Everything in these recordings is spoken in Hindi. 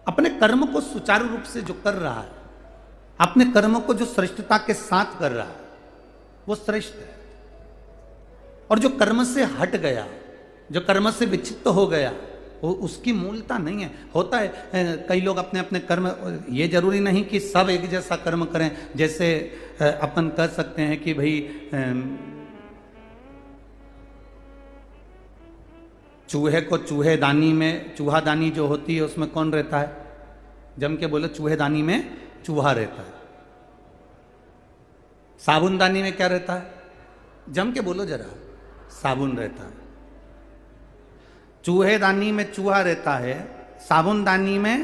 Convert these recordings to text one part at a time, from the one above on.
अपने कर्म को सुचारू रूप से जो कर रहा है, अपने कर्मों को जो श्रेष्ठता के साथ कर रहा है, वो श्रेष्ठ है। और जो कर्म से हट गया, जो कर्म से विचित्त हो गया, वो उसकी मूलता नहीं है। होता है कई लोग अपने अपने कर्म, ये जरूरी नहीं कि सब एक जैसा कर्म करें। जैसे अपन कह सकते हैं कि भाई चूहे को चूहेदानी में, चूहादानी जो होती है उसमें कौन रहता है? जम के बोलो, चूहेदानी में चूहा रहता है। साबुनदानी में क्या रहता है? जम के बोलो जरा, साबुन रहता है। चूहेदानी में चूहा रहता है, साबुनदानी में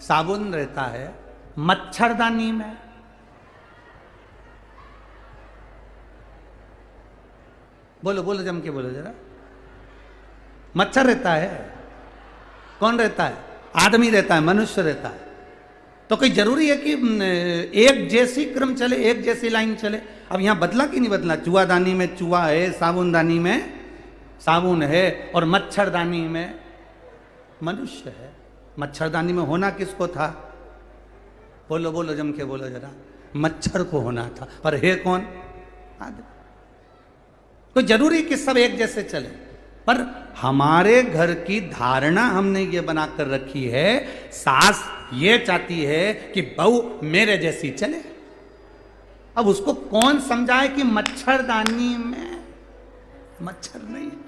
साबुन रहता है, मच्छरदानी में बोलो बोलो, जम के बोलो जरा, मच्छर रहता है। कौन रहता है? आदमी रहता है, मनुष्य रहता है। तो कोई जरूरी है कि एक जैसी क्रम चले, एक जैसी लाइन चले? अब यहां बदला कि नहीं बदला? चूहादानी में चूहा है, साबुनदानी में साबुन है, और मच्छरदानी में मनुष्य है। मच्छरदानी में होना किसको था? बोलो बोलो, जम के बोलो जरा, मच्छर को होना था, पर है कौन? आदमी। तो जरूरी कि सब एक जैसे चले, पर हमारे घर की धारणा हमने ये बनाकर रखी है, सास ये चाहती है कि बहू मेरे जैसी चले। अब उसको कौन समझाए कि मच्छरदानी में मच्छर नहीं है?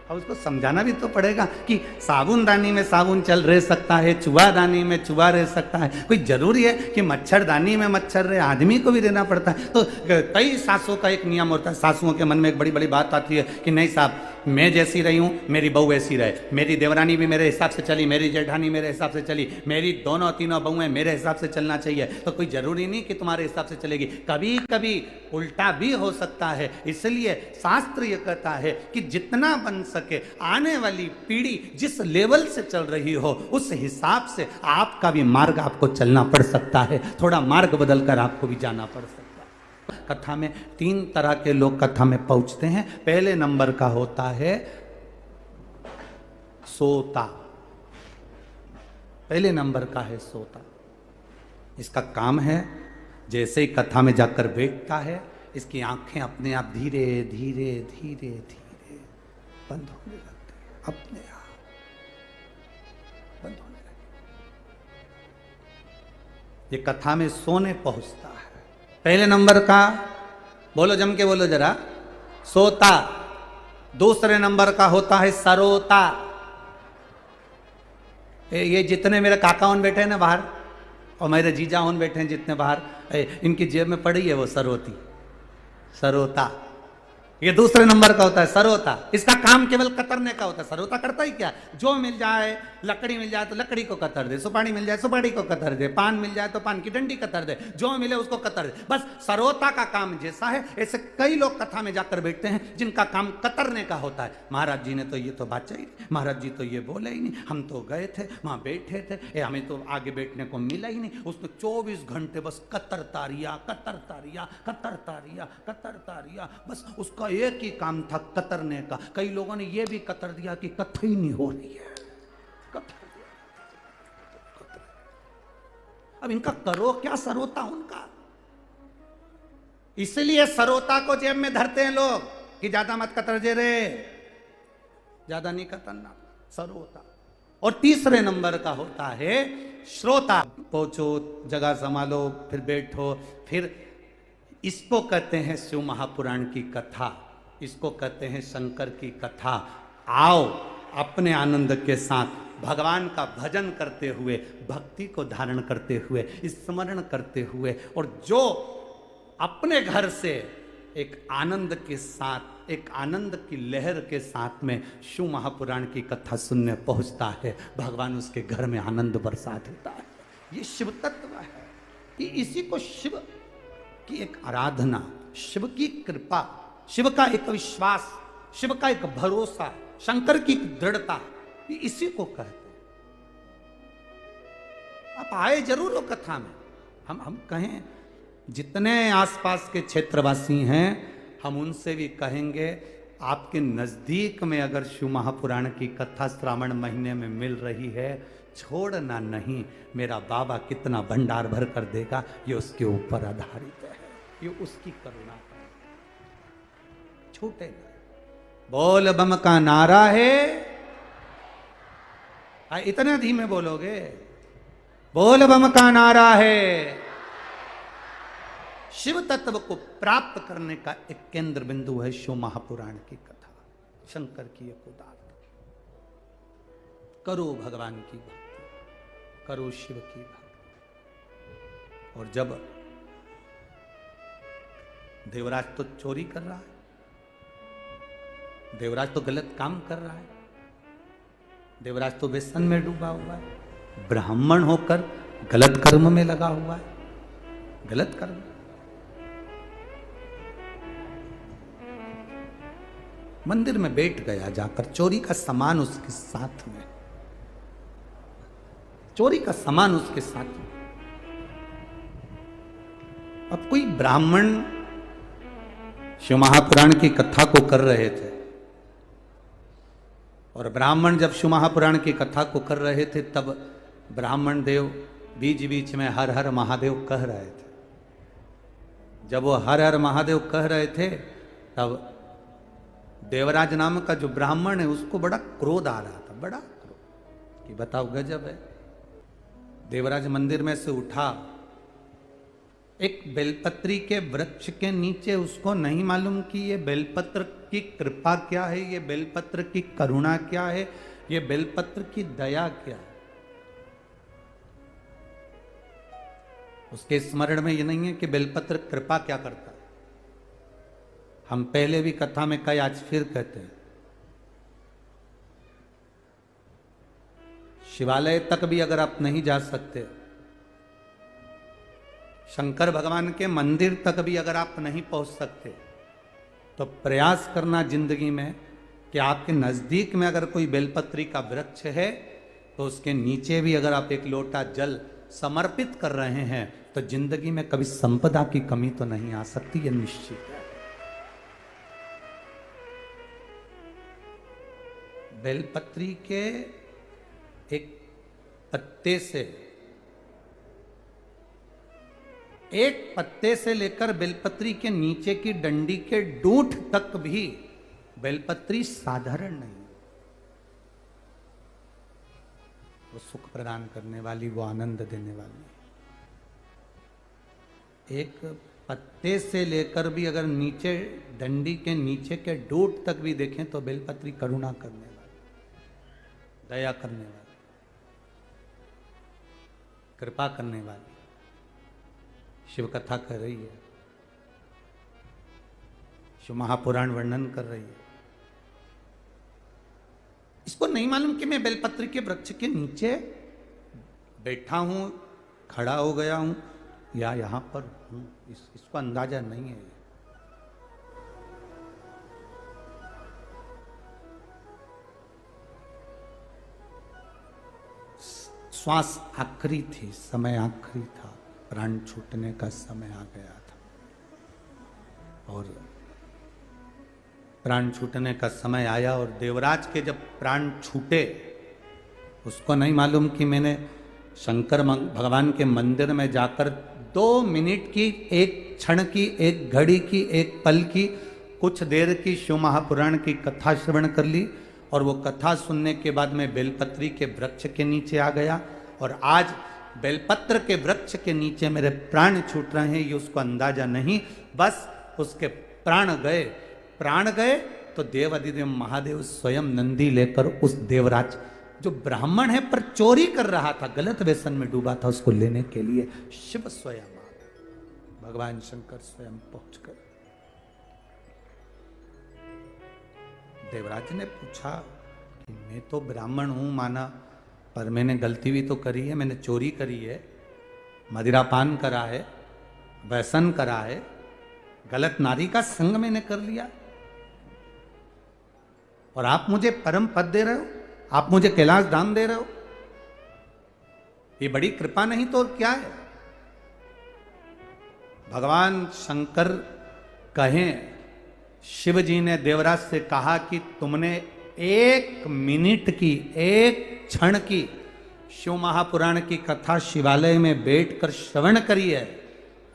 अब उसको समझाना भी तो पड़ेगा कि साबुनदानी में साबुन चल रह सकता है, चूहादानी में चूहा रह सकता है। कोई जरूरी है कि मच्छरदानी में मच्छर रहे? आदमी को भी रहना पड़ता है। तो कई सासों का एक नियम होता है, सासुओं के मन में एक बड़ी बड़ी बात आती है कि नहीं साहब, मैं जैसी रही हूं, मेरी बहू वैसी रहे। मेरी देवरानी भी मेरे हिसाब से चली, मेरी जेठानी मेरे हिसाब से चली, मेरी दोनों तीनों बहुएं मेरे हिसाब से चलना चाहिए। तो कोई जरूरी नहीं कि तुम्हारे हिसाब से चलेगी, कभी कभी उल्टा भी हो सकता है। इसलिए शास्त्र ये कहता है कि जितना बन सके आने वाली पीढ़ी जिस लेवल से चल रही हो, उस हिसाब से आपका भी मार्ग आपको चलना पड़ सकता है। थोड़ा मार्ग बदलकर आपको भी जाना पड़ सकता है। कथा में 3 तरह के लोग कथा में पहुंचते हैं। पहले नंबर का होता है सोता। पहले नंबर का है सोता। इसका काम है, जैसे ही कथा में जाकर बैठता है, इसकी आंखें अपने आप धीरे धीरे धीरे धीरे बंद होने लगती है, अपने आप बंद होने लगती। ये कथा में सोने पहुंचता है। पहले नंबर का बोलो, जम के बोलो जरा, सोता। दूसरे नंबर का होता है सरोता। ये जितने मेरे काका उन बैठे हैं ना बाहर, और मेरे जीजा उन बैठे हैं जितने बाहर, इनकी जेब में पड़ी है वो सरोती, सरोता। ये दूसरे नंबर का होता है सरोता। इसका काम केवल कतरने का होता है। सरोता करता ही क्या? जो मिल जाए, लकड़ी मिल जाए तो लकड़ी को कतर दे, सुपारी मिल जाए सुपारी को कतर दे, पान मिल जाए तो पान की डंडी कतर दे, जो मिले उसको कतर दे। बस सरोता का काम जैसा है, ऐसे कई लोग कथा में जाकर बैठते हैं जिनका काम कतरने का होता है। महाराज जी ने तो ये तो बात चाहिए, महाराज जी तो ये बोले ही नहीं, हम तो गए थे वहां बैठे थे, हमें तो आगे बैठने को मिला ही नहीं। उसमें 24 घंटे बस कतरता रिया, कतरता रिया, कतरता रिया, कतरता रिया। बस उसका एक ही काम था, कतरने का। कई लोगों ने यह भी कतर दिया कि कथा ही नहीं हो रही है, कतर दिया, कतर। अब इनका करो क्या सरोता उनका? इसलिए सरोता को जेब में धरते हैं लोग कि ज्यादा मत कतर जे रे, ज्यादा नहीं कतरना, सरोता। और तीसरे नंबर का होता है श्रोता। पहुंचो, जगह संभालो, फिर बैठो, फिर इसको कहते हैं शिव महापुराण की कथा, इसको कहते हैं शंकर की कथा। आओ अपने आनंद के साथ भगवान का भजन करते हुए, भक्ति को धारण करते हुए, स्मरण करते हुए, और जो अपने घर से एक आनंद के साथ, एक आनंद की लहर के साथ में शिव महापुराण की कथा सुनने पहुंचता है, भगवान उसके घर में आनंद बरसा देता है। ये शिव तत्व है कि इसी को शिव की एक आराधना, शिव की कृपा, शिव का एक विश्वास, शिव का एक भरोसा, शंकर की दृढ़ता, इसी को कहते हैं। आप आए जरूर हो कथा में। हम कहें, जितने आसपास के क्षेत्रवासी हैं, हम उनसे भी कहेंगे आपके नजदीक में अगर शिव महापुराण की कथा श्रावण महीने में मिल रही है, छोड़ना नहीं। मेरा बाबा कितना भंडार भर कर देगा, ये उसके ऊपर आधारित है, ये उसकी करुणा है, छूटेगा। बोल बम का नारा है, इतने धीमे बोलोगे? बोल बम का नारा है। शिव तत्व को प्राप्त करने का एक केंद्र बिंदु है शिव महापुराण की कथा, शंकर की एक उदारता। करो भगवान की भक्ति, करो शिव की भक्ति। और जब देवराज तो चोरी कर रहा है, देवराज तो गलत काम कर रहा है, देवराज तो व्यसन में डूबा हुआ है, ब्राह्मण होकर गलत कर्म में लगा हुआ है, गलत कर्म। मंदिर में बैठ गया जाकर, चोरी का सामान उसके साथ में, चोरी का सामान उसके साथ में। अब कोई ब्राह्मण शिव महापुराण की कथा को कर रहे थे, और ब्राह्मण जब शिव महापुराण की कथा को कर रहे थे तब ब्राह्मण देव बीच बीच में हर हर महादेव कह रहे थे। जब वो हर हर महादेव कह रहे थे तब देवराज नाम का जो ब्राह्मण है उसको बड़ा क्रोध आ रहा था, बड़ा क्रोध कि बताओ गजब है। देवराज मंदिर में से उठा, एक बेलपत्री के वृक्ष के नीचे उसको नहीं मालूम कि ये बेलपत्र की कृपा क्या है, ये बेलपत्र की करुणा क्या है, ये बेलपत्र की दया क्या है। उसके स्मरण में ये नहीं है कि बेलपत्र कृपा क्या करता है। हम पहले भी कथा में कई, आज फिर कहते हैं, शिवालय तक भी अगर आप नहीं जा सकते, शंकर भगवान के मंदिर तक भी अगर आप नहीं पहुंच सकते, तो प्रयास करना जिंदगी में कि आपके नजदीक में अगर कोई बेलपत्री का वृक्ष है तो उसके नीचे भी अगर आप एक लोटा जल समर्पित कर रहे हैं तो जिंदगी में कभी संपदा की कमी तो नहीं आ सकती, यह निश्चित है। बेलपत्री के एक पत्ते से, एक पत्ते से लेकर बेलपत्री के नीचे की डंडी के डूंठ तक भी बेलपत्री साधारण नहीं, वो सुख प्रदान करने वाली, वो आनंद देने वाली। एक पत्ते से लेकर भी अगर नीचे डंडी के नीचे के डूंठ तक भी देखें तो बेलपत्री करुणा करने वाली, दया करने वाली, कृपा करने वाली शिव कथा कर रही है, शिव महापुराण वर्णन कर रही है। इसको नहीं मालूम कि मैं बेलपत्री के वृक्ष के नीचे बैठा हूं, खड़ा हो गया हूं या यहां पर हूं, इसको अंदाजा नहीं है। श्वास आखिरी थी, समय आखिरी था, प्राण छूटने का समय आ गया था और प्राण छूटने का समय आया। और देवराज के जब प्राण छूटे, उसको नहीं मालूम कि मैंने शंकर भगवान के मंदिर में जाकर 2 मिनट की, एक क्षण की, एक घड़ी की, एक पल की, कुछ देर की शिव महापुराण की कथा श्रवण कर ली। और वो कथा सुनने के बाद मैं बेलपत्री के वृक्ष के नीचे आ गया और आज बेलपत्र के वृक्ष के नीचे मेरे प्राण छूट रहे हैं, ये उसको अंदाजा नहीं। बस उसके प्राण गए, प्राण गए तो देव अधिदेव महादेव स्वयं नंदी लेकर उस देवराज जो ब्राह्मण है पर चोरी कर रहा था, गलत व्यसन में डूबा था, उसको लेने के लिए शिव स्वयं, भगवान शंकर स्वयं पहुंचकर। देवराज ने पूछा कि मैं तो ब्राह्मण हूं माना, पर मैंने गलती भी तो करी है, मैंने चोरी करी है, मदिरापान करा है, व्यसन करा है, गलत नारी का संग मैंने कर लिया, और आप मुझे परम पद दे रहे हो, आप मुझे कैलाश धाम दे रहे हो, ये बड़ी कृपा नहीं तो और क्या है। भगवान शंकर कहें शिव जी ने देवराज से कहा कि तुमने 1 मिनट की, 1 क्षण की शिव महापुराण की कथा शिवालय में बैठकर श्रवण करी है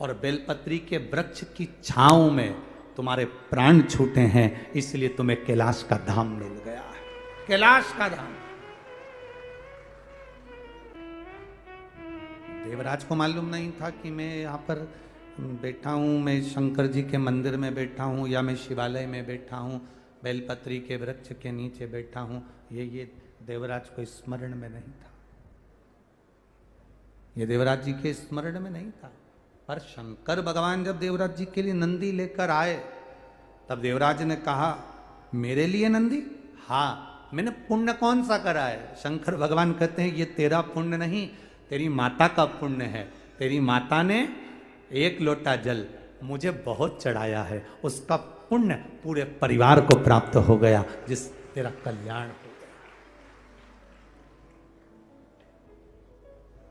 और बेलपत्री के वृक्ष की छांव में तुम्हारे प्राण छूटे हैं, इसलिए तुम्हें कैलाश का धाम मिल गया है। कैलाश का धाम। देवराज को मालूम नहीं था कि मैं यहाँ पर बैठा हूँ, मैं शंकर जी के मंदिर में बैठा हूँ या मैं शिवालय में बैठा हूँ, बेलपत्री के वृक्ष के नीचे बैठा हूँ। ये देवराज को स्मरण में नहीं था, ये देवराज जी के स्मरण में नहीं था। पर शंकर भगवान जब देवराज जी के लिए नंदी लेकर आए, तब देवराज ने कहा, मेरे लिए नंदी? हाँ, मैंने पुण्य कौन सा करा है? शंकर भगवान कहते हैं, ये तेरा पुण्य नहीं, तेरी माता का पुण्य है। तेरी माता ने 1 लोटा जल मुझे बहुत चढ़ाया है, उसका पुण्य पूरे परिवार को प्राप्त हो गया, जिस तेरा कल्याण हो गया।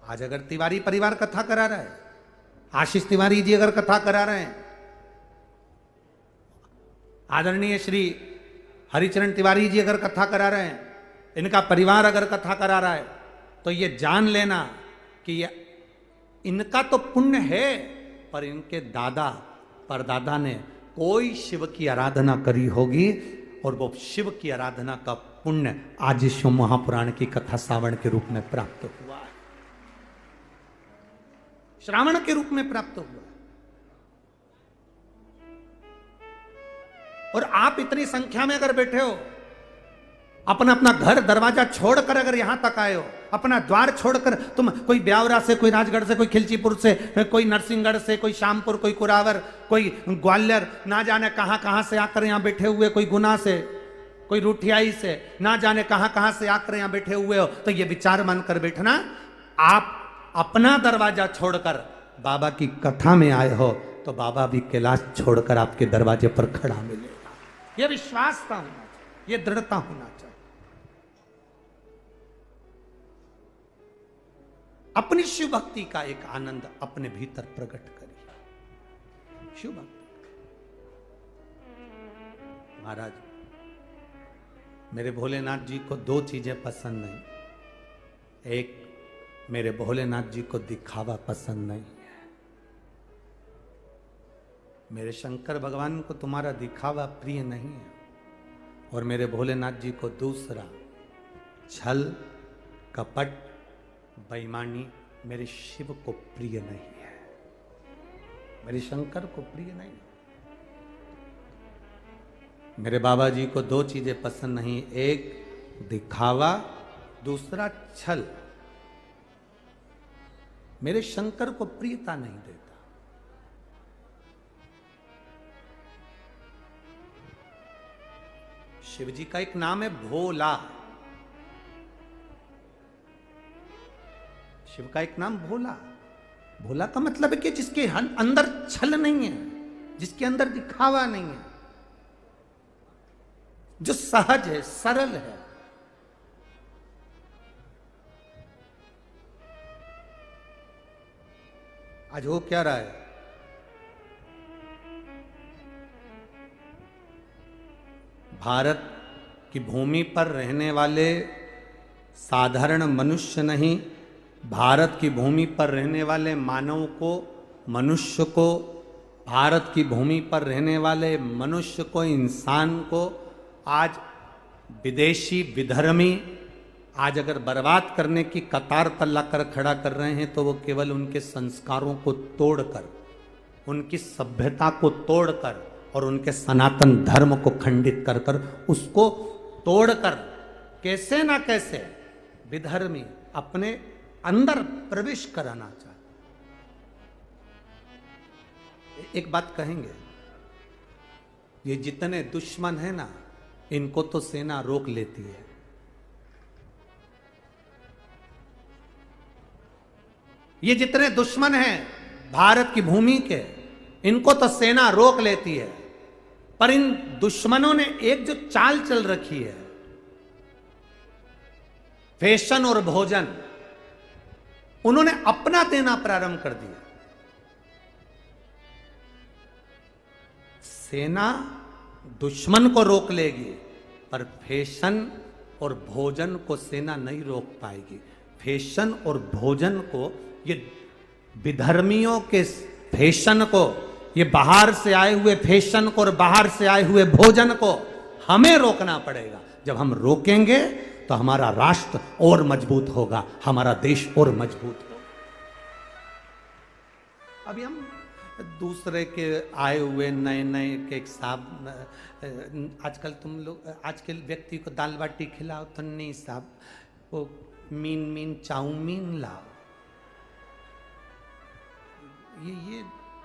आज अगर तिवारी परिवार कथा करा रहा है, आशीष तिवारी जी अगर कथा करा रहे हैं, आदरणीय श्री हरिचरण तिवारी जी अगर कथा करा रहे हैं, इनका परिवार अगर कथा करा रहा है, तो ये जान लेना कि ये इनका तो पुण्य है, पर इनके दादा परदादा ने कोई शिव की आराधना करी होगी और वो शिव की आराधना का पुण्य आज शिव महापुराण की कथा श्रावण के रूप में प्राप्त हुआ है, श्रावण के रूप में प्राप्त हुआ। और आप इतनी संख्या में अगर बैठे हो, अपना अपना घर दरवाजा छोड़कर अगर यहां तक आए हो, अपना द्वार छोड़कर, तुम कोई ब्यावरा से, कोई राजगढ़ से, कोई खिलचीपुर से, कोई नरसिंहगढ़ से, कोई श्यामपुर, कोई कुरावर, कोई ग्वालियर, ना जाने कहां कहां से आकर यहां बैठे हुए, कोई गुना से, कोई रूठियाई से, ना जाने कहां कहां से आकर यहां बैठे हुए हो, तो ये विचार मानकर बैठना, आप अपना दरवाजा छोड़कर बाबा की कथा में आए हो, तो बाबा भी कैलाश छोड़कर आपके दरवाजे पर खड़ा मिलेगा। यह विश्वास का होना चाहिए, यह दृढ़ता होना चाहिए। अपनी शिव भक्ति का एक आनंद अपने भीतर प्रकट करिए। शिव भक्ति। महाराज, मेरे भोलेनाथ जी को 2 चीजें पसंद नहीं। एक, मेरे भोलेनाथ जी को दिखावा पसंद नहीं है। मेरे शंकर भगवान को तुम्हारा दिखावा प्रिय नहीं है, और मेरे भोलेनाथ जी को दूसरा, छल, कपट, बेईमानी मेरे शिव को प्रिय नहीं है, मेरे शंकर को प्रिय नहीं। मेरे बाबा जी को 2 चीजें पसंद नहीं, एक दिखावा, दूसरा छल। मेरे शंकर को प्रियता नहीं देता। शिव जी का एक नाम है भोला। शिव का एक नाम भोला। भोला का मतलब है कि जिसके अंदर छल नहीं है, जिसके अंदर दिखावा नहीं है, जो सहज है, सरल है। आज हो क्या रहा है? भारत की भूमि पर रहने वाले साधारण मनुष्य नहीं, भारत की भूमि पर रहने वाले मानव को, मनुष्य को, भारत की भूमि पर रहने वाले मनुष्य को, इंसान को आज विदेशी विधर्मी आज अगर बर्बाद करने की कतार पर लाकर खड़ा कर रहे हैं, तो वो केवल उनके संस्कारों को तोड़कर, उनकी सभ्यता को तोड़कर और उनके सनातन धर्म को खंडित कर कर, उसको तोड़कर कैसे ना कैसे विधर्मी अपने अंदर प्रवेश कराना चाहते। एक बात कहेंगे, ये जितने दुश्मन है ना, इनको तो सेना रोक लेती है। ये जितने दुश्मन हैं भारत की भूमि के, इनको तो सेना रोक लेती है, पर इन दुश्मनों ने एक जो चाल चल रखी है, फैशन और भोजन, उन्होंने अपना देना प्रारंभ कर दिया। सेना दुश्मन को रोक लेगी, पर फैशन और भोजन को सेना नहीं रोक पाएगी। फैशन और भोजन को, ये विधर्मियों के फैशन को, ये बाहर से आए हुए फैशन को और बाहर से आए हुए भोजन को हमें रोकना पड़ेगा। जब हम रोकेंगे तो हमारा राष्ट्र और मजबूत होगा, हमारा देश और मजबूत होगा। अभी हम दूसरे के आए हुए नए नए के साहब, आजकल तुम लोग, आजकल व्यक्ति को दाल बाटी खिलाओ तो नहीं साहब, वो मीन चाउमीन लाओ। ये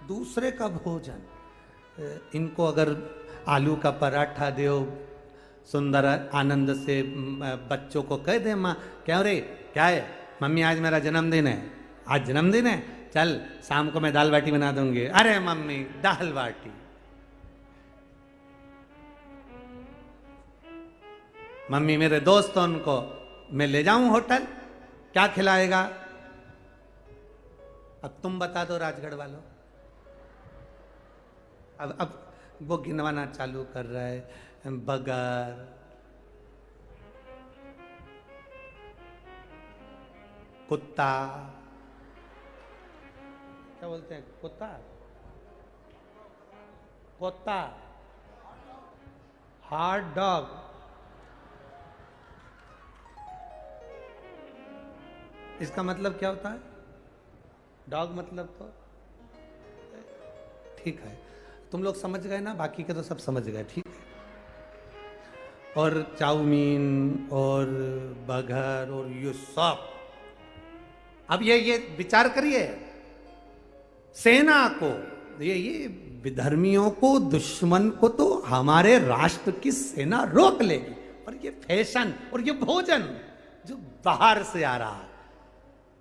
दूसरे का भोजन। इनको अगर आलू का पराठा दो सुंदर आनंद से, बच्चों को कह दे माँ क्या रे क्या है, मम्मी आज मेरा जन्मदिन है, आज जन्मदिन है, चल शाम को मैं दाल बाटी बना दूंगी। अरे मम्मी दाल बाटी। मम्मी मेरे दोस्त उनको मैं ले जाऊं होटल, क्या खिलाएगा? अब तुम बता दो राजगढ़ वालों। अब वो गिनवाना चालू कर रहा है, बगर, कुत्ता, क्या बोलते हैं, कुत्ता, कुत्ता, हॉट डॉग, इसका मतलब क्या होता है? डॉग मतलब तो ठीक है, तुम लोग समझ गए ना, बाकी के तो सब समझ गए, ठीक है। और चाउमीन और बर्गर और ये सब, अब ये विचार करिए, सेना को, ये विधर्मियों को, दुश्मन को तो हमारे राष्ट्र की सेना रोक लेगी, और ये फैशन और ये भोजन जो बाहर से आ रहा है,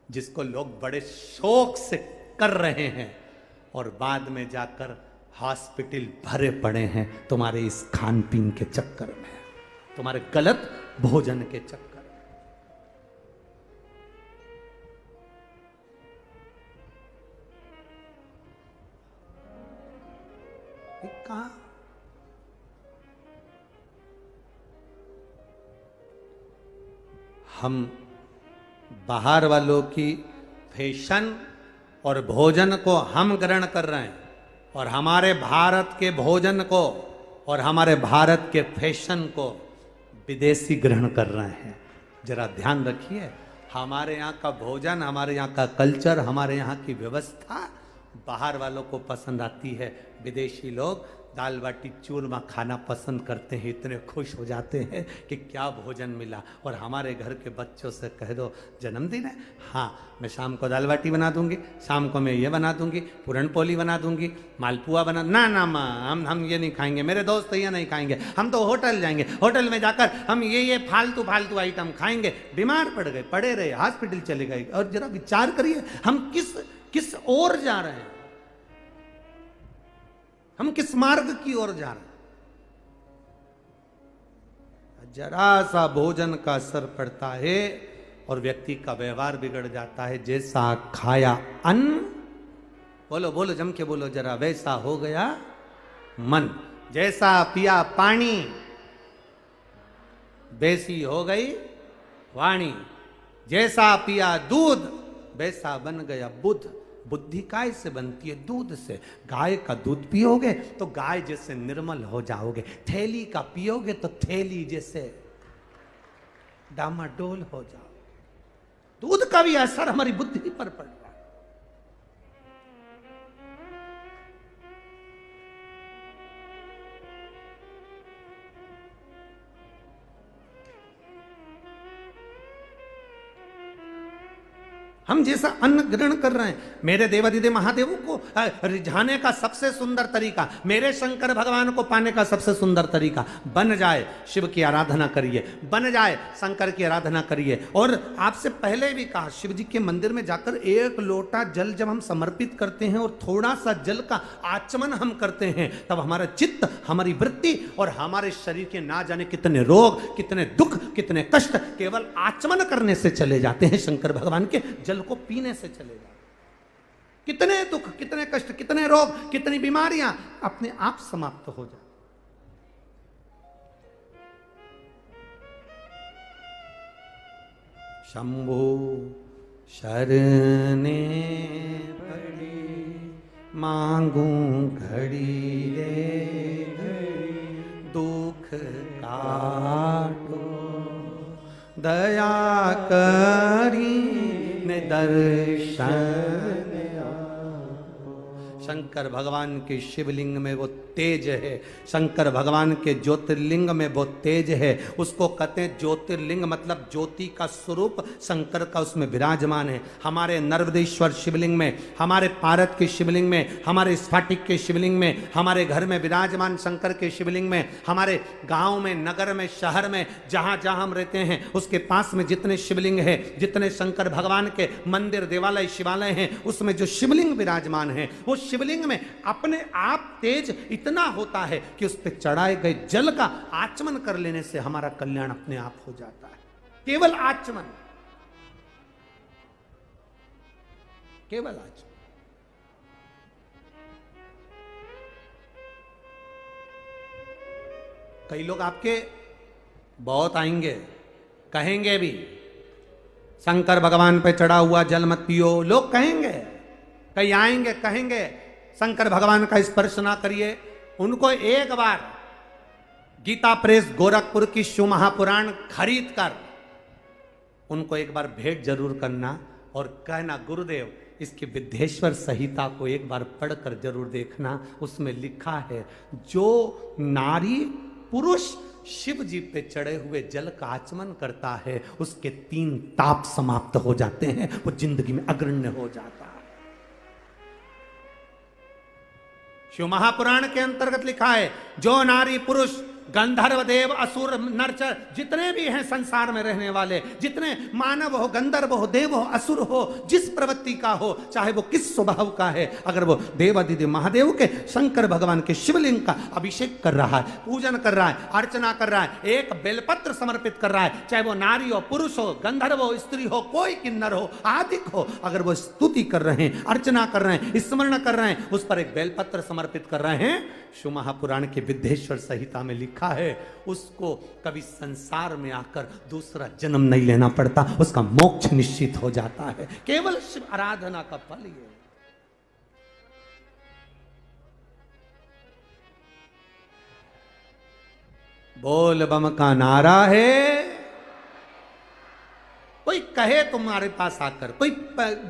जिसको लोग बड़े शौक से कर रहे हैं, और बाद में जाकर हॉस्पिटल भरे पड़े हैं तुम्हारे इस खान पीन के चक्कर में, तुम्हारे गलत भोजन के चक्कर। कहां हम बाहर वालों की फैशन और भोजन को हम ग्रहण कर रहे हैं, और हमारे भारत के भोजन को और हमारे भारत के फैशन को विदेशी ग्रहण कर रहे हैं। जरा ध्यान रखिए, हमारे यहाँ का भोजन, हमारे यहाँ का कल्चर, हमारे यहाँ की व्यवस्था बाहर वालों को पसंद आती है। विदेशी लोग दाल बाटी चूरमा खाना पसंद करते हैं, इतने खुश हो जाते हैं कि क्या भोजन मिला। और हमारे घर के बच्चों से कह दो जन्मदिन है, हाँ मैं शाम को दाल बाटी बना दूंगी, शाम को मैं ये बना दूंगी, पूरन पोली बना दूंगी, मालपुआ बना, ना माँ हम ये नहीं खाएंगे, मेरे दोस्त ये नहीं खाएंगे, हम तो होटल जाएंगे, होटल में जाकर हम ये फालतू आइटम खाएंगे। बीमार पड़ गए, पड़े रहे, हॉस्पिटल चले गए। और जरा विचार करिए, हम किस ओर जा रहे हैं, हम किस मार्ग की ओर जा रहे हैं। जरा सा भोजन का असर पड़ता है और व्यक्ति का व्यवहार बिगड़ जाता है। जैसा खाया अन्न, बोलो जम के बोलो जरा, वैसा हो गया मन। जैसा पिया पानी, वैसी हो गई वाणी। जैसा पिया दूध, वैसा बन गया बुद्ध। बुद्धि काय से बनती है? दूध से। गाय का दूध पियोगे तो गाय जैसे निर्मल हो जाओगे, थैली का पियोगे तो थैली जैसे डामाडोल हो जाओ। दूध का भी असर हमारी बुद्धि पर पड़ रहा है। हम जैसा अन्न ग्रहण कर रहे हैं, मेरे देवाधिदेव महादेवों को रिझाने का सबसे सुंदर तरीका, मेरे शंकर भगवान को पाने का सबसे सुंदर तरीका, बन जाए शिव की आराधना करिए, बन जाए शंकर की आराधना करिए। और आपसे पहले भी कहा, शिव जी के मंदिर में जाकर एक लोटा जल जब हम समर्पित करते हैं और थोड़ा सा जल का आचमन हम करते हैं, तब हमारा चित्त, हमारी वृत्ति और हमारे शरीर के ना जाने कितने रोग, कितने दुख, कितने कष्ट केवल आचमन करने से चले जाते हैं। शंकर भगवान के जल को पीने से चले जाते। कितने दुख, कितने कष्ट, कितने रोग, कितनी बीमारियां अपने आप समाप्त हो जाए। शंभु शरणे पड़ी मांगू घड़ी रे घड़ी दुख काटो दया करी ने दर्शन। शंकर भगवान के शिवलिंग में वो तेज है, शंकर भगवान के ज्योतिर्लिंग में वो तेज है। उसको कहते हैं ज्योतिर्लिंग, मतलब ज्योति का स्वरूप शंकर का उसमें विराजमान है। हमारे नर्मदेश्वर शिवलिंग में, हमारे पारद के शिवलिंग में, हमारे स्फटिक के शिवलिंग में, हमारे घर में विराजमान शंकर के शिवलिंग में, हमारे गांव में, नगर में, शहर में, जहां जहां हम रहते हैं उसके पास में जितने शिवलिंग है, जितने शंकर भगवान के मंदिर, देवालय, शिवालय हैं, उसमें जो शिवलिंग विराजमान है, वो शिवलिंग में अपने आप तेज इतना होता है कि उस पर चढ़ाए गए जल का आचमन कर लेने से हमारा कल्याण अपने आप हो जाता है। केवल आचमन, केवल आचमन। कई लोग आपके बहुत आएंगे, कहेंगे भी शंकर भगवान पे चढ़ा हुआ जल मत पियो, लोग कहेंगे। कई आएंगे कहेंगे शंकर भगवान का स्पर्श ना करिए। उनको एक बार गीता प्रेस गोरखपुर की शिव महापुराण खरीद कर उनको एक बार भेंट जरूर करना और कहना गुरुदेव इसकी विद्येश्वर संहिता को एक बार पढ़कर जरूर देखना। उसमें लिखा है जो नारी पुरुष शिव जी पे चढ़े हुए जल का आचमन करता है उसके 3 ताप समाप्त हो जाते हैं, वो जिंदगी में अग्रण्य हो जाता है। शिव महापुराण के अंतर्गत लिखा है जो नारी पुरुष गंधर्व देव असुर नरचर जितने भी हैं संसार में रहने वाले, जितने मानव हो, गंधर्व हो, देव हो, असुर हो, जिस प्रवृत्ति का हो, चाहे वो किस स्वभाव का है, अगर वो देवादिदेव महादेव के शंकर भगवान के शिवलिंग का अभिषेक कर रहा है, पूजन कर रहा है, अर्चना कर रहा है, एक बेलपत्र समर्पित कर रहा है, चाहे वो नारी हो, पुरुष हो, गंधर्व हो, स्त्री हो, कोई किन्नर हो, आदिक हो, अगर वो स्तुति कर रहे हैं, अर्चना कर रहे हैं, स्मरण कर रहे हैं, उस पर एक बेलपत्र समर्पित कर रहे हैं, शिव महापुराण के विद्येश्वर संहिता में लिखा है उसको कभी संसार में आकर दूसरा जन्म नहीं लेना पड़ता, उसका मोक्ष निश्चित हो जाता है। केवल शिव आराधना का फल ये। बोल बम का नारा है। कोई कहे तुम्हारे पास आकर, कोई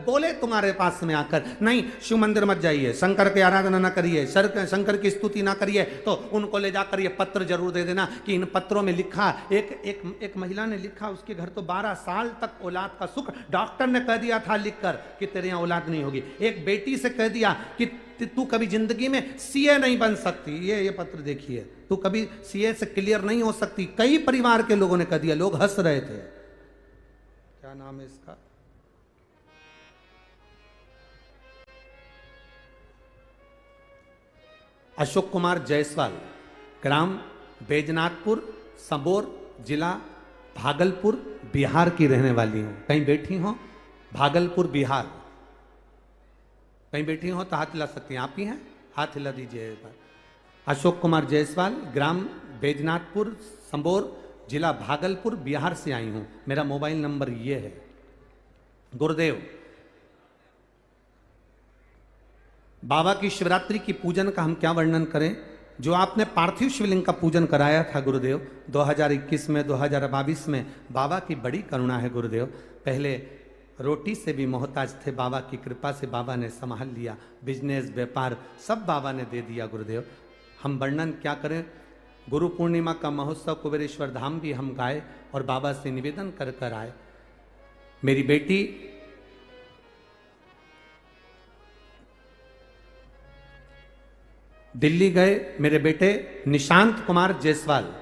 बोले तुम्हारे पास में आकर नहीं शिव मंदिर मत जाइए, शंकर की आराधना ना करिए, शंकर की स्तुति ना करिए, तो उनको ले जाकर ये पत्र जरूर दे देना कि इन पत्रों में लिखा। एक महिला ने लिखा उसके घर तो 12 साल तक औलाद का सुख, डॉक्टर ने कह दिया था लिखकर कि तेरे यहाँ औलाद नहीं होगी। एक बेटी से कह दिया कि तू कभी जिंदगी में सीए नहीं बन सकती, ये पत्र देखिए, तू कभी सीए से क्लियर नहीं हो सकती। कई परिवार के लोगों ने कह दिया, लोग हंस रहे थे। क्या नाम है इसका? अशोक कुमार जायसवाल, ग्राम बैजनाथपुर, सबौर, जिला भागलपुर, बिहार की रहने वाली हूं। कहीं बैठी हो? भागलपुर बिहार कहीं बैठी हो तो हाथ हिला सकती हैं। आप ही हैं, हाथ हिला दीजिए। अशोक कुमार जायसवाल, ग्राम बैजनाथपुर, सबौर, जिला भागलपुर, बिहार से आई हूं। मेरा मोबाइल नंबर ये है। गुरुदेव, बाबा की शिवरात्रि की पूजन का हम क्या वर्णन करें। जो आपने पार्थिव शिवलिंग का पूजन कराया था गुरुदेव 2021 में, 2022 में, बाबा की बड़ी करुणा है गुरुदेव। पहले रोटी से भी मोहताज थे, बाबा की कृपा से बाबा ने संभाल लिया, बिजनेस व्यापार सब बाबा ने दे दिया गुरुदेव। हम वर्णन क्या करें। गुरु पूर्णिमा का महोत्सव कुबेरेश्वर धाम भी हम गाए और बाबा से निवेदन कर कर आए। मेरी बेटी दिल्ली गए, मेरे बेटे निशांत कुमार जायसवाल,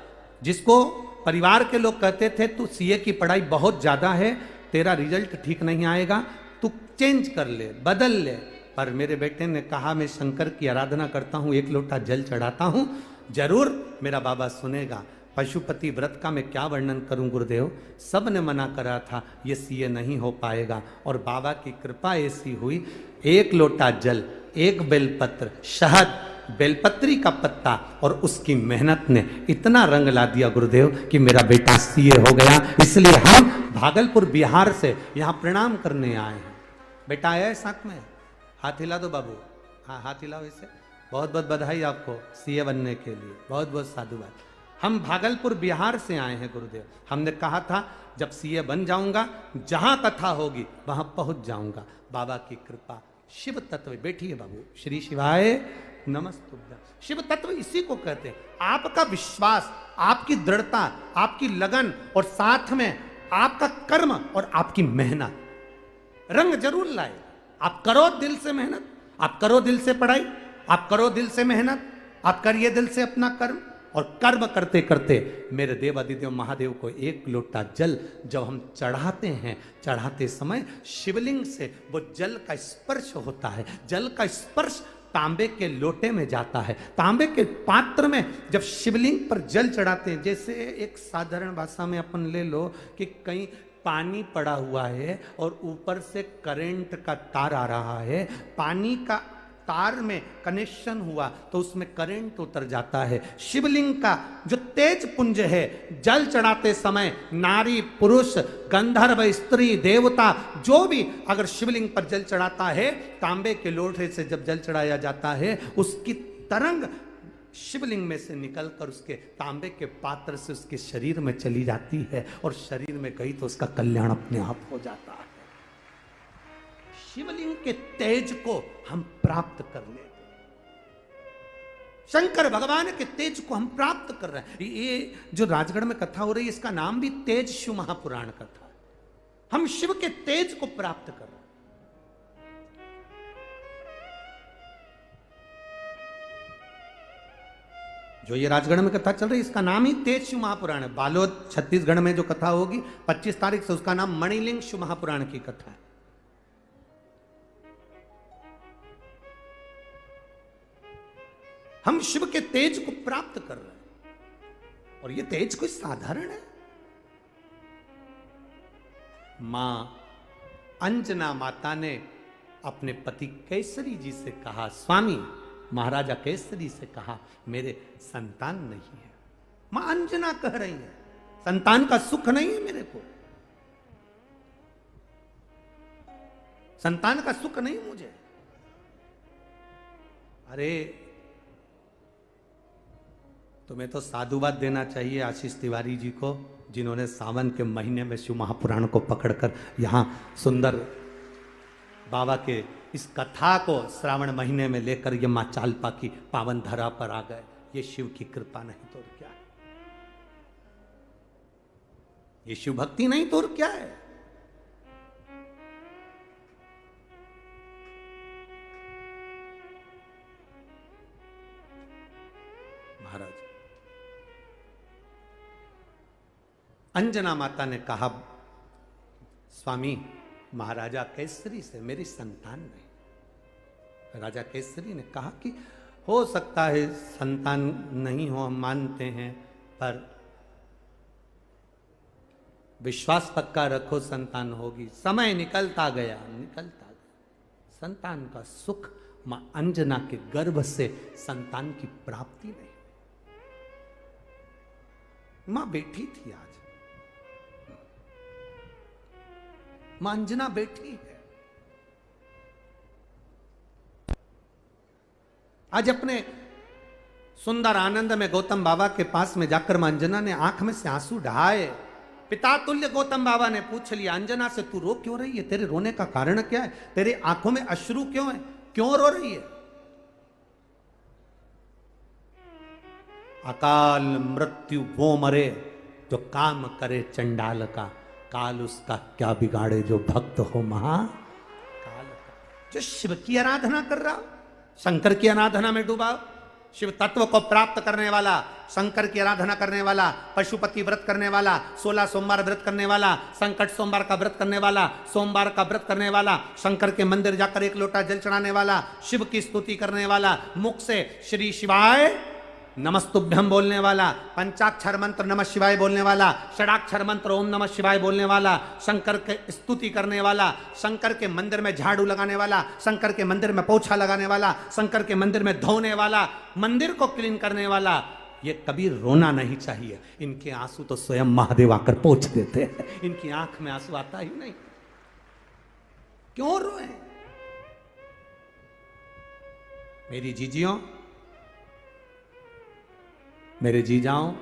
जिसको परिवार के लोग कहते थे तू सीए की पढ़ाई बहुत ज्यादा है, तेरा रिजल्ट ठीक नहीं आएगा, तू चेंज कर ले, बदल ले। पर मेरे बेटे ने कहा मैं शंकर की आराधना करता हूं, 1 लोटा जल चढ़ाता हूं, जरूर मेरा बाबा सुनेगा। पशुपति व्रत का मैं क्या वर्णन करूं गुरुदेव, सब ने मना करा था ये सीए नहीं हो पाएगा, और बाबा की कृपा ऐसी हुई, 1 लोटा जल, 1 बेलपत्र, शहद बेलपत्री का पत्ता और उसकी मेहनत ने इतना रंग ला दिया गुरुदेव कि मेरा बेटा सीए हो गया। इसलिए हम भागलपुर बिहार से यहाँ प्रणाम करने आए हैं। बेटा आया है साथ में, हाथ हिला दो बाबू। हाँ हाथ हिलाओ इसे। बहुत बहुत बधाई आपको सीए बनने के लिए, बहुत बहुत साधुवाद। हम भागलपुर बिहार से आए हैं गुरुदेव। हमने कहा था जब सीए बन जाऊंगा जहां कथा होगी वहां पहुंच जाऊंगा। बाबा की कृपा, शिव तत्व, बैठिए बाबू। श्री शिवाय नमस्तुभ्यं। शिव तत्व इसी को कहते हैं। आपका विश्वास, आपकी दृढ़ता, आपकी लगन और साथ में आपका कर्म और आपकी मेहनत रंग जरूर लाए। आप करो दिल से मेहनत, आप करो दिल से पढ़ाई, आप करो दिल से मेहनत, आप करिए दिल से अपना कर्म। और कर्म करते करते मेरे देव अधिदेव महादेव को एक लोटा जल जब हम चढ़ाते हैं, चढ़ाते समय शिवलिंग से वो जल का स्पर्श होता है। जल का स्पर्श तांबे के लोटे में जाता है। तांबे के पात्र में जब शिवलिंग पर जल चढ़ाते हैं, जैसे एक साधारण भाषा में अपन ले लो कि कहीं पानी पड़ा हुआ है और ऊपर से करंट का तार आ रहा है, पानी का तार में कनेक्शन हुआ तो उसमें करंट उतर जाता है। शिवलिंग का जो तेज पुंज है, जल चढ़ाते समय नारी पुरुष गंधर्व स्त्री देवता जो भी अगर शिवलिंग पर जल चढ़ाता है, तांबे के लोटे से जब जल चढ़ाया जाता है, उसकी तरंग शिवलिंग में से निकलकर उसके तांबे के पात्र से उसके शरीर में चली जाती है और शरीर में गई तो उसका कल्याण अपने आप हो जाता है। शिवलिंग के तेज को हम प्राप्त कर लेते हैं। शंकर भगवान के तेज को हम प्राप्त कर रहे हैं। ये जो राजगढ़ में कथा हो रही है इसका नाम भी तेज शिव महापुराण कथा है। हम शिव के तेज को प्राप्त कर रहे हैं। जो ये राजगढ़ में कथा चल रही है इसका नाम ही तेज शिव महापुराण है। बालोद छत्तीसगढ़ में जो कथा होगी 25 तारीख से, उसका नाम मणिलिंग शिव महापुराण की कथा है। हम शिव के तेज को प्राप्त कर रहे हैं और ये तेज कोई साधारण है। मां अंजना माता ने अपने पति केसरी जी से कहा, स्वामी महाराजा केसरी से कहा मेरे संतान नहीं है। मां अंजना कह रही है संतान का सुख नहीं है मेरे को, संतान का सुख नहीं मुझे। अरे तुम्हें तो साधुवाद देना चाहिए आशीष तिवारी जी को, जिन्होंने सावन के महीने में शिव महापुराण को पकड़कर यहाँ सुंदर बाबा के इस कथा को श्रावण महीने में लेकर ये माँ चालपा की पावन धरा पर आ गए। ये शिव की कृपा नहीं तो क्या है, ये शिव भक्ति नहीं तो क्या है। महाराज अंजना माता ने कहा स्वामी महाराजा केसरी से मेरी संतान नहीं। राजा केसरी ने कहा कि हो सकता है संतान नहीं हो, हम मानते हैं, पर विश्वास पक्का रखो संतान होगी। समय निकलता गया, संतान का सुख मां अंजना के गर्भ से संतान की प्राप्ति नहीं। मां बैठी थी, आज मां अंजना बैठी है। आज अपने सुंदर आनंद में गौतम बाबा के पास में जाकर मां अंजना ने आंख में से आंसू ढहाए। पिता तुल्य गौतम बाबा ने पूछ लिया अंजना से तू रो क्यों रही है, तेरे रोने का कारण क्या है, तेरे आंखों में अश्रु क्यों है, क्यों रो रही है। अकाल मृत्यु वो मरे जो काम करे चंडाल का, काल उसका क्या बिगाड़े जो भक्त हो महाकाल का। जो शिव की आराधना कर रहा, शंकर की आराधना में डूबा, शिव तत्व को प्राप्त करने वाला, शंकर की आराधना करने वाला, पशुपति व्रत करने वाला, 16 सोमवार व्रत करने वाला, संकट सोमवार का व्रत करने वाला, सोमवार का व्रत करने वाला, शंकर के मंदिर जाकर 1 लोटा जल चढ़ाने वाला, शिव की स्तुति करने वाला, मुख से श्री शिवाय नमस्तुभ्यम बोलने वाला, पंचाक्षर मंत्र नमः शिवाय बोलने वाला, षडाक्षर मंत्र ओम नमः शिवाय बोलने वाला, शंकर के स्तुति करने वाला, शंकर के मंदिर में झाड़ू लगाने वाला, शंकर के मंदिर में पोछा लगाने वाला, शंकर के मंदिर में धोने वाला, मंदिर को क्लीन करने वाला, ये कभी रोना नहीं चाहिए। इनके आंसू तो स्वयं महादेव आकर पोंछ देते हैं, इनकी आंख में आंसू आता ही नहीं। क्यों रोए? मेरी जीजियों, मेरे जीजाओं,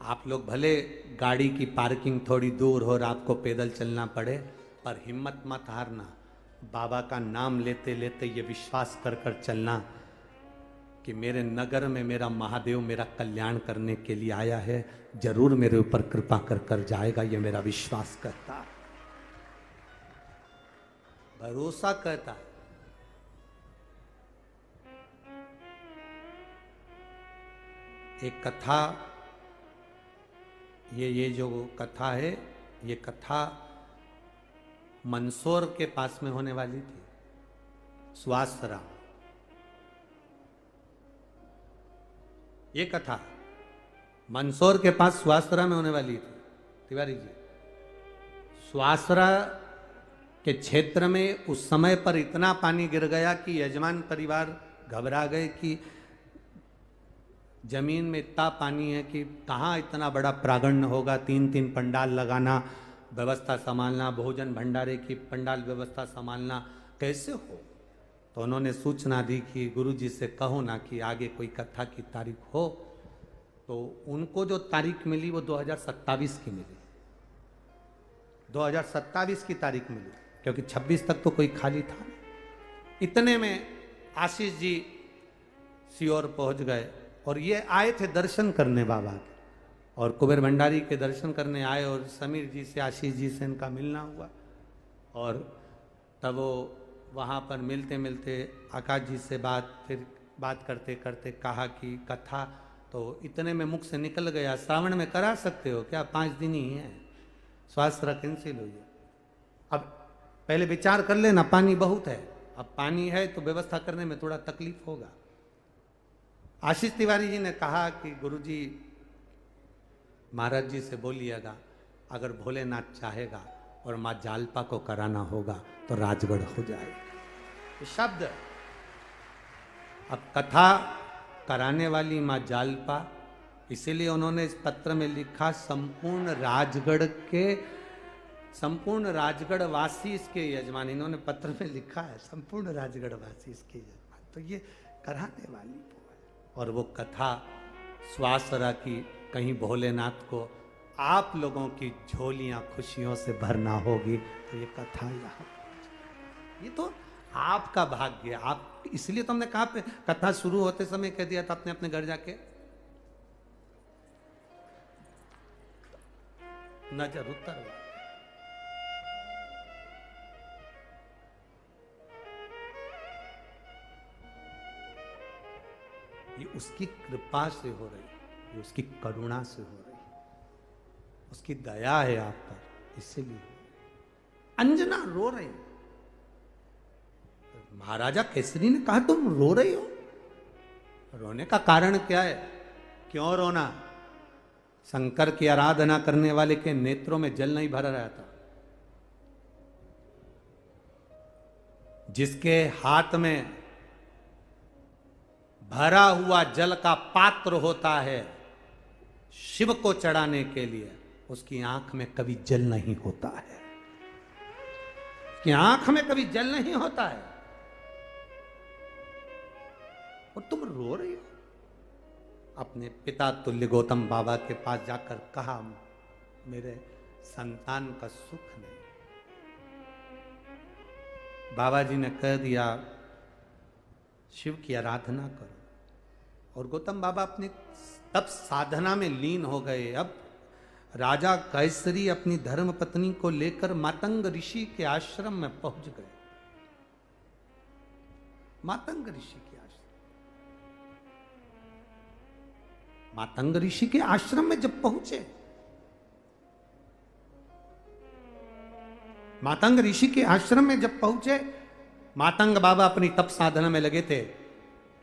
आप लोग भले गाड़ी की पार्किंग थोड़ी दूर हो और आपको पैदल चलना पड़े, पर हिम्मत मत हारना। बाबा का नाम लेते लेते ये विश्वास कर कर चलना कि मेरे नगर में मेरा महादेव मेरा कल्याण करने के लिए आया है, जरूर मेरे ऊपर कृपा कर कर जाएगा, ये मेरा विश्वास करता है, भरोसा करता है। एक कथा, ये जो कथा है, ये कथा मंदसौर के पास में होने वाली थी, सुवासरा। ये कथा मंदसौर के पास सुवासरा में होने वाली थी। तिवारी जी, सुवासरा के क्षेत्र में उस समय पर इतना पानी गिर गया कि यजमान परिवार घबरा गए कि जमीन में इतना पानी है कि कहाँ इतना बड़ा प्रांगण होगा, 3-3 पंडाल लगाना, व्यवस्था संभालना, भोजन भंडारे की पंडाल व्यवस्था संभालना कैसे हो। तो उन्होंने सूचना दी कि गुरुजी से कहो ना कि आगे कोई कथा की तारीख हो। तो उनको जो तारीख मिली वो 2027 की मिली, 2027 की तारीख मिली, क्योंकि 26 तक तो कोई खाली था नहीं। इतने में आशीष जी सीओर पहुंच गए और ये आए थे दर्शन करने बाबा के, और कुबेर भंडारी के दर्शन करने आए, और समीर जी से, आशीष जी से इनका मिलना हुआ। और तब वो वहाँ पर मिलते मिलते आकाश जी से फिर बात करते करते कहा कि कथा तो इतने में मुख से निकल गया, श्रावण में करा सकते हो क्या, 5 दिन ही है, स्वास्थ्य कैंसिल हुई है। अब पहले विचार कर लेना, पानी बहुत है, अब पानी है तो व्यवस्था करने में थोड़ा तकलीफ होगा। आशीष तिवारी जी ने कहा कि गुरुजी महाराज जी से बोलिएगा, अगर भोलेनाथ चाहेगा और माँ जालपा को कराना होगा तो राजगढ़ हो जाएगा। ये शब्द, अब कथा कराने वाली माँ जालपा, इसीलिए उन्होंने इस पत्र में लिखा संपूर्ण राजगढ़ वासी इसके यजमान। इन्होंने पत्र में लिखा है संपूर्ण राजगढ़ वासी इसके यजमान, तो ये कराने वाली है। और वो कथा स्वासरा की, कहीं भोलेनाथ को आप लोगों की झोलियां खुशियों से भरना होगी, तो ये कथा यहाँ, ये तो आपका भाग्य। आप, इसलिए तो हमने कहा कथा शुरू होते समय कह दिया था अपने अपने घर जाके नजर उतर। ये उसकी कृपा से हो रही है, ये उसकी करुणा से हो रही है, उसकी दया है आप पर, इसीलिए। अंजना रो रही, महाराजा केसरी ने कहा तुम रो रही हो, रोने का कारण क्या है, क्यों रोना? शंकर की आराधना करने वाले के नेत्रों में जल नहीं भर रहा था, जिसके हाथ में भरा हुआ जल का पात्र होता है शिव को चढ़ाने के लिए, उसकी आंख में कभी जल नहीं होता है, उसकी आंख में कभी जल नहीं होता है, और तुम रो रही हो। अपने पिता तुल्य गौतम बाबा के पास जाकर कहा मेरे संतान का सुख नहीं। बाबा जी ने कह दिया शिव की आराधना करो, और गौतम बाबा अपने तप साधना में लीन हो गए। अब राजा कैसरी अपनी धर्म पत्नी को लेकर मातंग ऋषि के आश्रम में पहुंच गए। मातंग ऋषि के आश्रम, मातंग ऋषि के आश्रम में जब पहुंचे, मातंग ऋषि के आश्रम में जब पहुंचे, मातंग बाबा अपनी तप साधना में लगे थे।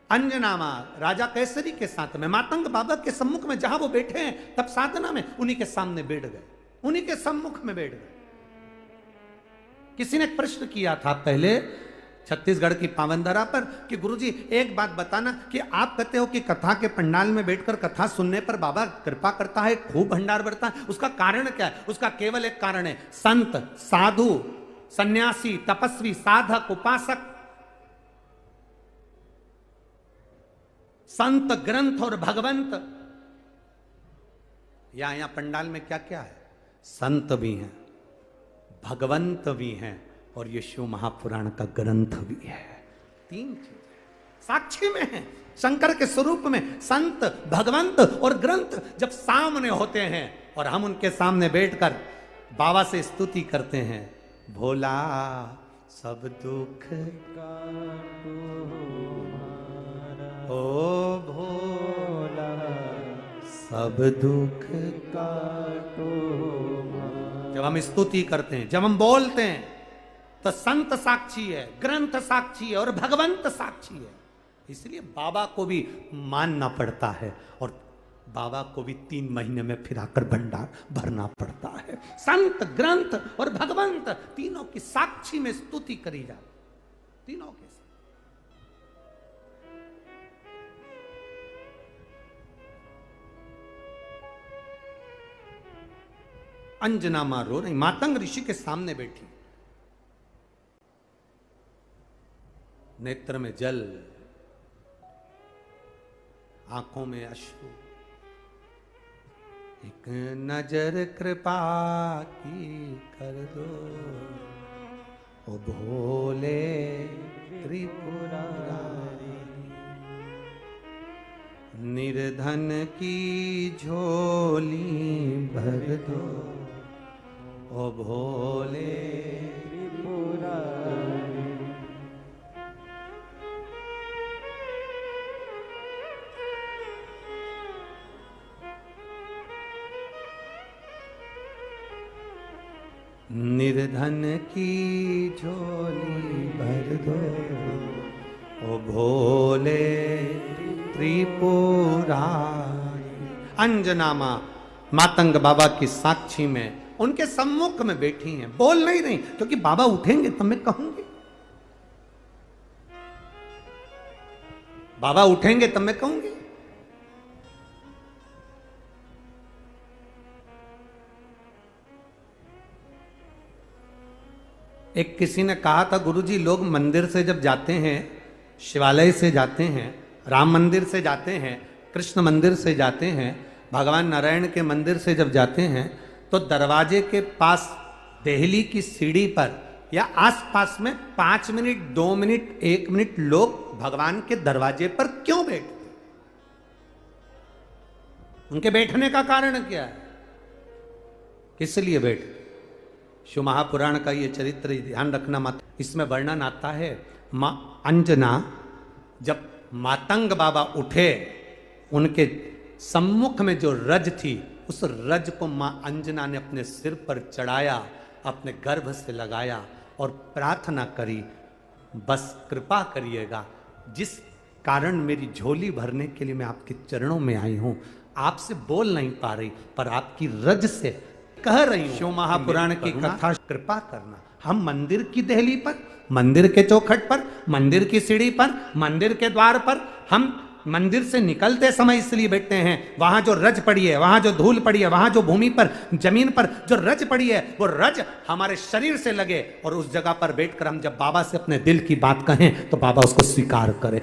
अंजनामा राजा केसरी के साथ में मातंग बाबा के सम्मुख में जहां वो बैठे हैं, तब साधना में उन्हीं के सामने बैठ गए, उन्हीं के सम्मुख में बैठ गए। किसी ने प्रश्न किया था पहले छत्तीसगढ़ की पावनधरा पर कि गुरुजी एक बात बताना कि आप कहते हो कि कथा के पंडाल में बैठकर कथा सुनने पर बाबा कृपा करता है, खूब भंडार बढ़ता है, उसका कारण क्या है? उसका केवल एक कारण है, संत, साधु, सन्यासी, तपस्वी, साधक, उपासक, संत, ग्रंथ और भगवंत। यहां पंडाल में क्या क्या है? संत भी हैं, भगवंत भी हैं और ये शिव महापुराण का ग्रंथ भी है। तीन चीजें साक्षी में है, शंकर के स्वरूप में संत, भगवंत और ग्रंथ जब सामने होते हैं और हम उनके सामने बैठकर बाबा से स्तुति करते हैं, भोला सब दुख ओ भोला सब दुख काटो। जब हम स्तुति करते हैं, जब हम बोलते हैं, तो संत साक्षी है, ग्रंथ साक्षी है और भगवंत साक्षी है। इसलिए बाबा को भी मानना पड़ता है और बाबा को भी 3 महीने में फिर आकर भंडार भरना पड़ता है। संत, ग्रंथ और भगवंत तीनों की साक्षी में स्तुति करी जाती, तीनों के साथ। अंजना मां रो रही, मातंग ऋषि के सामने बैठी, नेत्र में जल, आंखों में अश्रु। एक नजर कृपा की कर दो ओ भोले त्रिपुरारी, निर्धन की झोली भर दो ओ भोले त्रिपुरारी। निर्धन की झोली भर दो ओ भोले त्रिपुरारी। अंजना मां मातंग बाबा की साक्षी में उनके सम्मुख में बैठी हैं, बोल नहीं रही, क्योंकि बाबा उठेंगे तब मैं कहूंगी, बाबा उठेंगे तब मैं कहूंगी। एक किसी ने कहा था, गुरुजी लोग मंदिर से जब जाते हैं, शिवालय से जाते हैं, राम मंदिर से जाते हैं, कृष्ण मंदिर से जाते हैं, भगवान नारायण के मंदिर से जब जाते हैं, तो दरवाजे के पास देहली की सीढ़ी पर या आसपास में 5 मिनट, 2 मिनट, 1 मिनट लोग भगवान के दरवाजे पर क्यों बैठते? उनके बैठने का कारण क्या है? किस लिए बैठते? शिव महापुराण का ये चरित्र ध्यान रखना मत, इसमें वर्णन आता है, मां अंजना जब मातंग बाबा उठे, उनके सम्मुख में जो रज थी, उस रज को मां अंजना ने अपने सिर पर चढ़ाया, अपने गर्भ से लगाया और प्रार्थना करी, बस कृपा करिएगा, जिस कारण मेरी झोली भरने के लिए मैं आपके चरणों में आई हूं, आपसे बोल नहीं पा रही पर आपकी रज से कह रही हूं। शिव महापुराण की कथा, कृपा करना। हम मंदिर की देहली पर, मंदिर के चौखट पर, मंदिर की सीढ़ी पर, मंदिर के द्वार पर, हम मंदिर से निकलते समय इसलिए बैठते हैं, वहां जो रज पड़ी है, वहां जो धूल पड़ी है, वहां जो भूमि पर, जमीन पर जो रज पड़ी है, वो रज हमारे शरीर से लगे और उस जगह पर बैठकर हम जब बाबा से अपने दिल की बात कहें तो बाबा उसको स्वीकार करे।